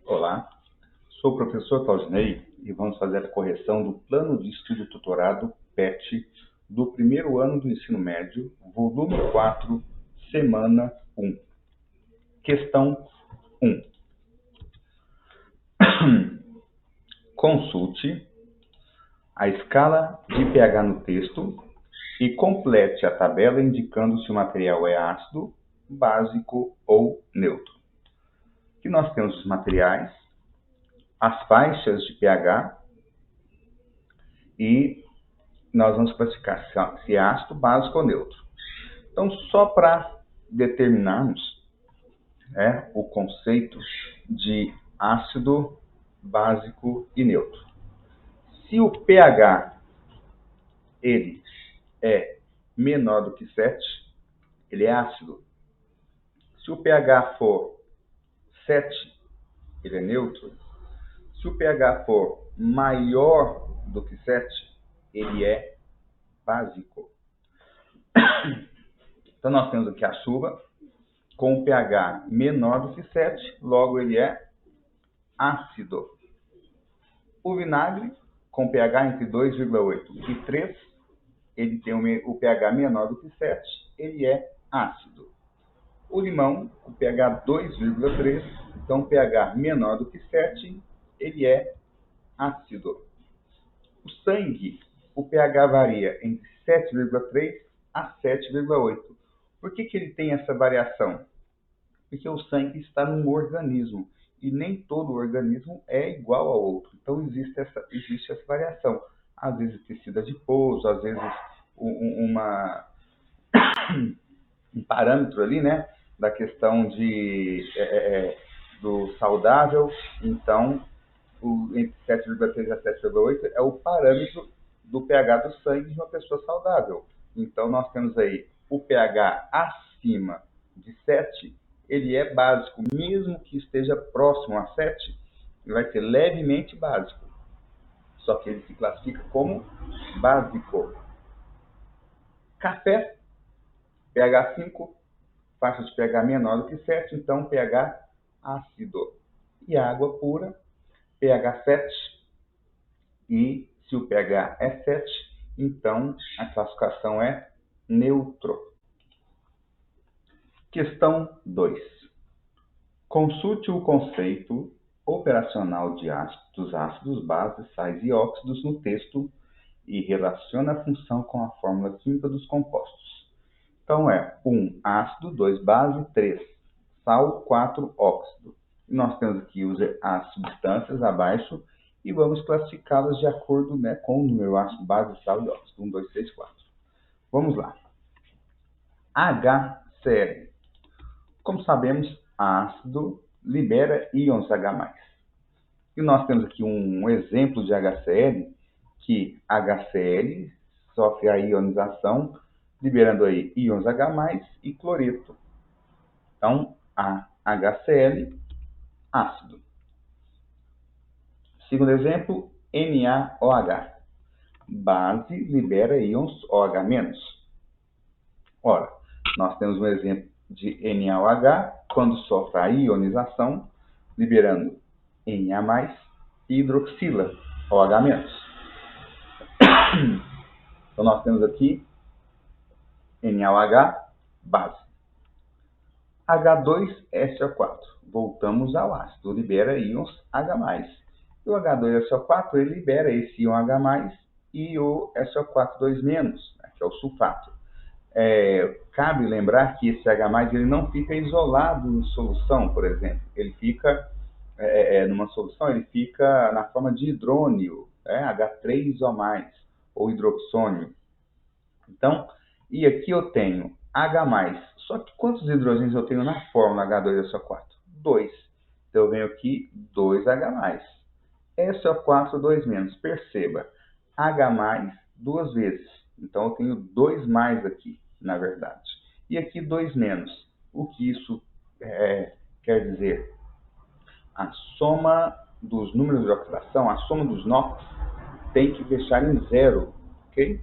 Olá, sou o professor Claudinei e vamos fazer a correção do Plano de Estudo Tutorado PET do primeiro ano do ensino médio, volume 4, semana 1. Questão 1. Consulte a escala de pH no texto e complete a tabela indicando se o material é ácido, básico ou neutro. Aqui nós temos os materiais, as faixas de pH e nós vamos classificar se é ácido, básico ou neutro. Então, só para determinarmos o conceito de ácido, básico e neutro. Se o pH ele é menor do que 7, ele é ácido. Se o pH for 7, ele é neutro. Se o pH for maior do que 7, ele é básico. Então, nós temos aqui a chuva com o pH menor do que 7, logo ele é ácido. O vinagre, com pH entre 2,8 e 3, ele tem o pH menor do que 7, ele é ácido. O limão, o pH 2,3, então pH menor do que 7, ele é ácido. O sangue, o pH varia entre 7,3 a 7,8. Por que ele tem essa variação? Porque o sangue está num organismo e nem todo organismo é igual ao outro. Então existe essa variação. Às vezes tecido adiposo, às vezes um parâmetro ali, né, da questão do saudável. Então, entre 7,3 a 7,8 é o parâmetro do pH do sangue de uma pessoa saudável. Então, nós temos aí o pH acima de 7, ele é básico, mesmo que esteja próximo a 7, ele vai ser levemente básico. Só que ele se classifica como básico. Café, pH 5, faixa de pH menor do que 7, então pH ácido. E água pura, pH 7, e se o pH é 7, então a classificação é neutro. Questão 2. Consulte o conceito operacional dos ácidos, bases, sais e óxidos no texto e relacione a função com a fórmula química dos compostos. Então 1 ácido, 2 base, 3 sal, 4 óxido. E nós temos aqui as substâncias abaixo e vamos classificá-las de acordo com o número ácido, base, sal e óxido. 1, 2, 3, 4. Vamos lá. HCl. Como sabemos, ácido libera íons H+. E nós temos aqui um exemplo de HCl, que HCl sofre a ionização, liberando aí íons H+, e cloreto. Então, a HCl, ácido. Segundo exemplo, NaOH. Base libera íons OH-. Ora, nós temos um exemplo de NaOH, quando sofre a ionização, liberando Na+, e hidroxila OH-. Então, nós temos aqui NaOH, base. H2SO4. Voltamos ao ácido, libera íons H+. E o H2SO4 ele libera esse íon H+, e o SO4 2-, que é o sulfato. Cabe lembrar que esse H+, ele não fica isolado em solução, por exemplo. Ele fica, numa solução, ele fica na forma de hidrônio, H3O+, ou hidroxônio. Então, e aqui eu tenho H+. Só que quantos hidrogênios eu tenho na fórmula H2SO4? 2. Então, eu venho aqui 2H+. SO4 2-. Perceba, H+ duas vezes. Então, eu tenho 2+ aqui, na verdade. E aqui 2-. O que isso quer dizer? A soma dos números de oxidação, a soma dos NOx, tem que fechar em 0. Ok?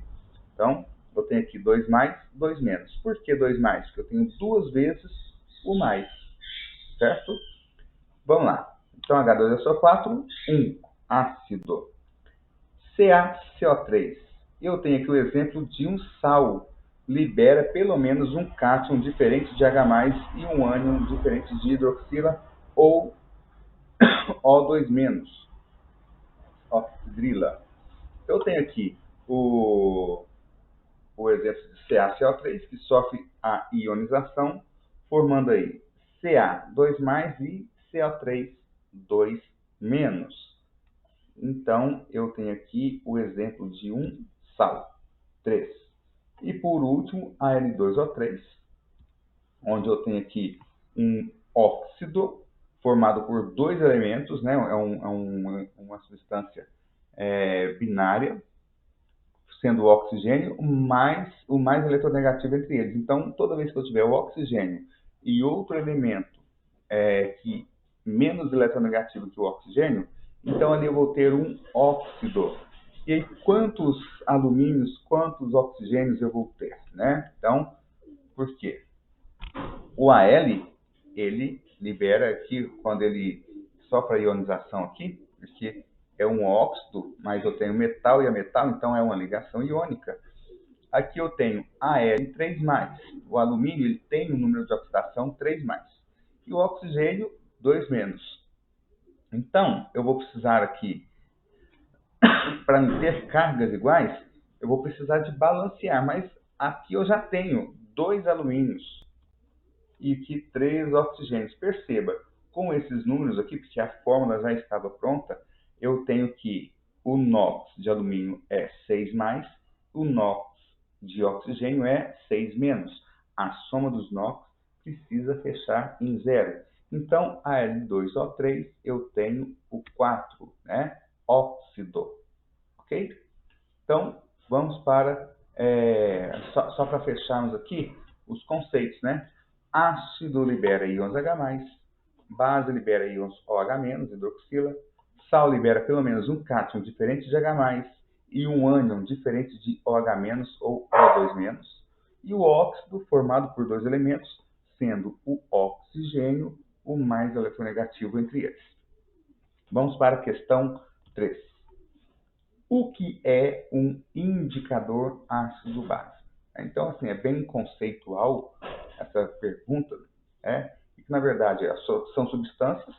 Então, eu tenho aqui 2+, 2-. Por que 2+? Porque eu tenho duas vezes o mais. Certo? Vamos lá. Então, H2SO4, 1, ácido. CaCO3. Eu tenho aqui o exemplo de um sal. Libera pelo menos um cátion diferente de H+, e um ânion diferente de hidroxila ou O2-, oxidrila. Eu tenho aqui o exemplo de CaCO3, que sofre a ionização, formando aí Ca 2+ e CO3 2-. Então, eu tenho aqui o exemplo de um sal, 3. E por último, a Al2O3, onde eu tenho aqui um óxido formado por dois elementos, né? Uma substância binária, sendo o oxigênio o mais eletronegativo entre eles. Então, toda vez que eu tiver o oxigênio e outro elemento que menos eletronegativo que o oxigênio, então ali eu vou ter um óxido. E aí, quantos alumínios, quantos oxigênios eu vou ter, né? Então, por quê? O Al, ele libera aqui, quando ele sofre a ionização aqui, porque é um óxido, mas eu tenho metal e a metal, então é uma ligação iônica. Aqui eu tenho Al 3+. O alumínio ele tem um número de oxidação 3+. E o oxigênio 2-. Então, eu vou precisar aqui, para ter cargas iguais, eu vou precisar de balancear. Mas aqui eu já tenho 2 alumínios e aqui 3 oxigênios. Perceba, com esses números aqui, porque a fórmula já estava pronta, eu tenho que o NOx de alumínio é 6+, o NOx de oxigênio é 6-. A soma dos NOx precisa fechar em 0. Então, a Al2O3 eu tenho o 4, né? Óxido. Ok? Então, vamos para, só para fecharmos aqui os conceitos, né? Ácido libera íons H+, base libera íons OH-, hidroxila, sal libera pelo menos um cátion diferente de H+, e um ânion diferente de OH- ou O2-, e o óxido formado por dois elementos, sendo o oxigênio o mais eletronegativo entre eles. Vamos para a questão 3. O que é um indicador ácido-base? Então, assim, é bem conceitual essa pergunta, e que, na verdade, são substâncias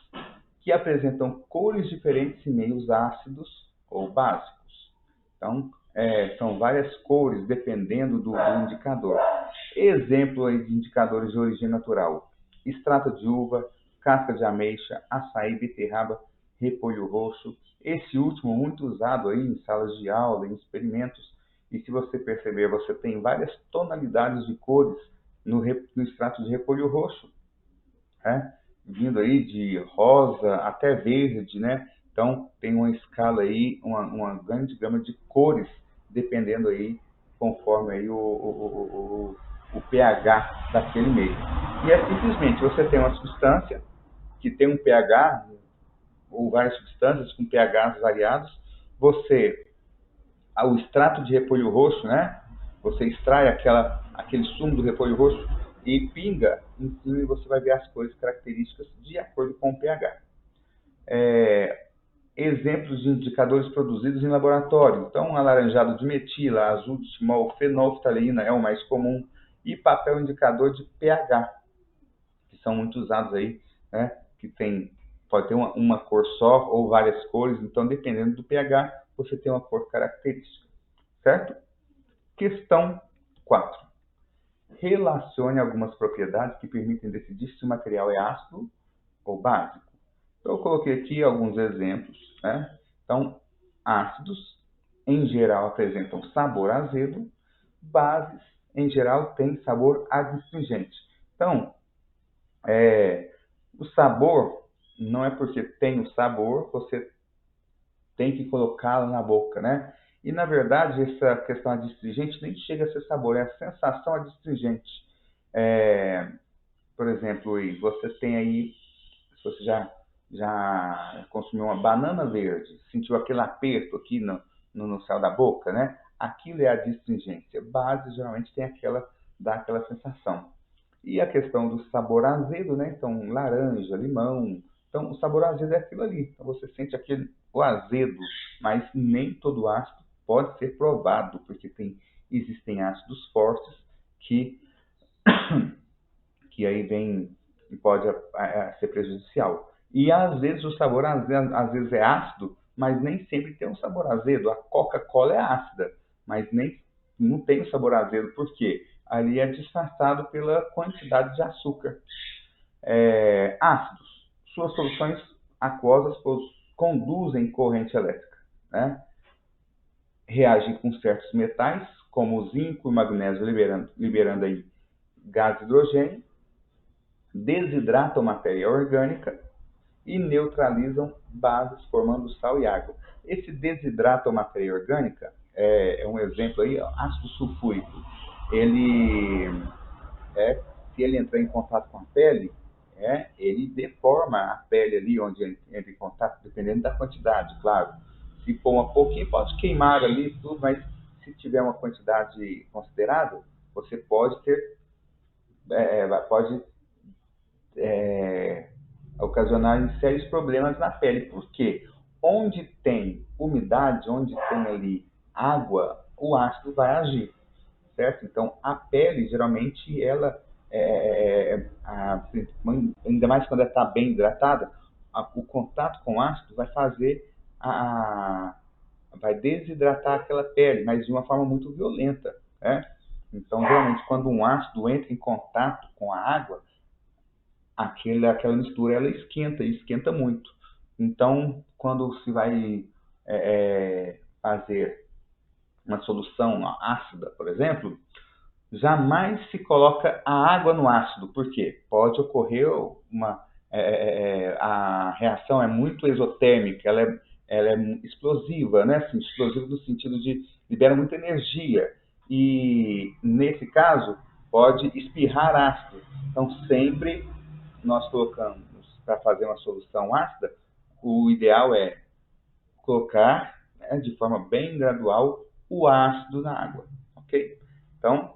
que apresentam cores diferentes em meios ácidos ou básicos. Então, são várias cores dependendo do indicador. Exemplo aí de indicadores de origem natural: extrato de uva, casca de ameixa, açaí, beterraba, repolho roxo. Esse último muito usado aí em salas de aula, em experimentos. E se você perceber, você tem várias tonalidades de cores no extrato de repolho roxo, vindo aí de rosa até verde, né? Então, tem uma escala aí, uma grande gama de cores, dependendo aí, conforme aí o pH daquele meio. E é simplesmente, você tem uma substância que tem um pH, ou várias substâncias com pHs variados, o extrato de repolho roxo, né? Você extrai aquele sumo do repolho roxo e pinga em cima, e você vai ver as cores características de acordo com o pH. Exemplos de indicadores produzidos em laboratório. Então, alaranjado de metila, azul de timol, fenolftalina é o mais comum, e papel indicador de pH, que são muito usados aí, né? Que pode ter uma cor só ou várias cores, então, dependendo do pH, você tem uma cor característica, certo? Questão 4. Relacione algumas propriedades que permitem decidir se o material é ácido ou básico. Então, eu coloquei aqui alguns exemplos, né? Então, ácidos, em geral, apresentam sabor azedo. Bases, em geral, têm sabor adstringente. Então, o sabor não é porque tem o sabor, você tem que colocá-lo na boca, né? E, na verdade, essa questão adstringente nem chega a ser sabor, é a sensação adstringente. Por exemplo, você tem aí, se você já consumiu uma banana verde, sentiu aquele aperto aqui no céu da boca, né? Aquilo é a adstringência. Base, geralmente, dá aquela sensação. E a questão do sabor azedo, né? Então, laranja, limão. Então, o sabor azedo é aquilo ali. Então, você sente o azedo, mas nem todo ácido pode ser provado, porque existem ácidos fortes que, que aí vem e pode ser prejudicial. E às vezes o sabor às vezes é ácido, mas nem sempre tem um sabor azedo. A Coca-Cola é ácida, mas não tem um sabor azedo, por quê? Ali é disfarçado pela quantidade de açúcar. Ácidos. Suas soluções aquosas conduzem corrente elétrica, né? Reagem com certos metais, como o zinco e o magnésio, liberando aí gás de hidrogênio, desidratam matéria orgânica e neutralizam bases, formando sal e água. Esse desidratam matéria orgânica é um exemplo aí, ácido sulfúrico. Se ele entrar em contato com a pele, ele deforma a pele ali onde ele entra em contato, dependendo da quantidade, claro. Se for uma pouquinho, pode queimar ali tudo, mas se tiver uma quantidade considerável, você pode ocasionar sérios problemas na pele. Por quê? Onde tem umidade, onde tem ali água, o ácido vai agir, certo? Então, a pele, geralmente, ela, ainda mais quando ela está bem hidratada, o contato com o ácido vai fazer vai desidratar aquela pele, mas de uma forma muito violenta, né? Então, geralmente, quando um ácido entra em contato com a água, aquela mistura ela esquenta muito. Então, quando se vai fazer uma solução ácida, por exemplo, jamais se coloca a água no ácido, porque pode ocorrer a reação é muito exotérmica, ela é explosiva, né? Assim, explosiva no sentido de libera muita energia e nesse caso pode espirrar ácido. Então sempre nós colocamos para fazer uma solução ácida, o ideal é colocar, né, de forma bem gradual o ácido na água, ok? Então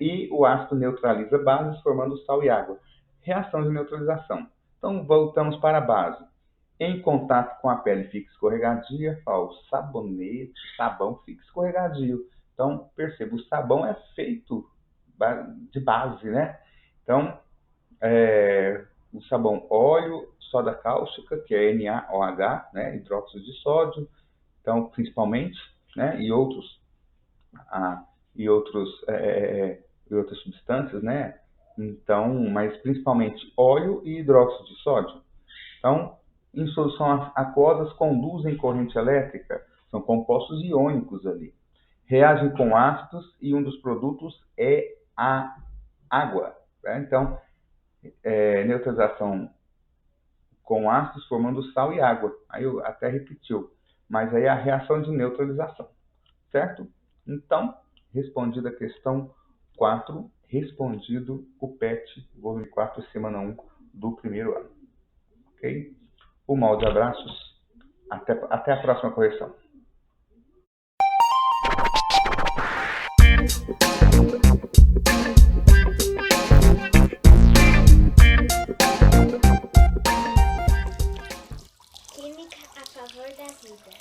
e o ácido neutraliza bases, formando sal e água. Reação de neutralização. Então, voltamos para a base. Em contato com a pele fica escorregadia, o sabonete, sabão fica escorregadio. Então, perceba, o sabão é feito de base, né? Então, o sabão óleo, soda cáustica, que é NaOH, né? Hidróxido de sódio, então, principalmente, né? E outras substâncias, né? Então, mas principalmente óleo e hidróxido de sódio. Então, em solução aquosas conduzem corrente elétrica, são compostos iônicos ali. Reagem com ácidos e um dos produtos é a água, né? Então, neutralização com ácidos formando sal e água. Aí eu até repetiu, mas aí a reação de neutralização, certo? Então, respondida a questão 4, respondido o PET, volume 4, semana 1 do primeiro ano. Ok? Um molde de abraços. Até a próxima correção. Química a favor da vida.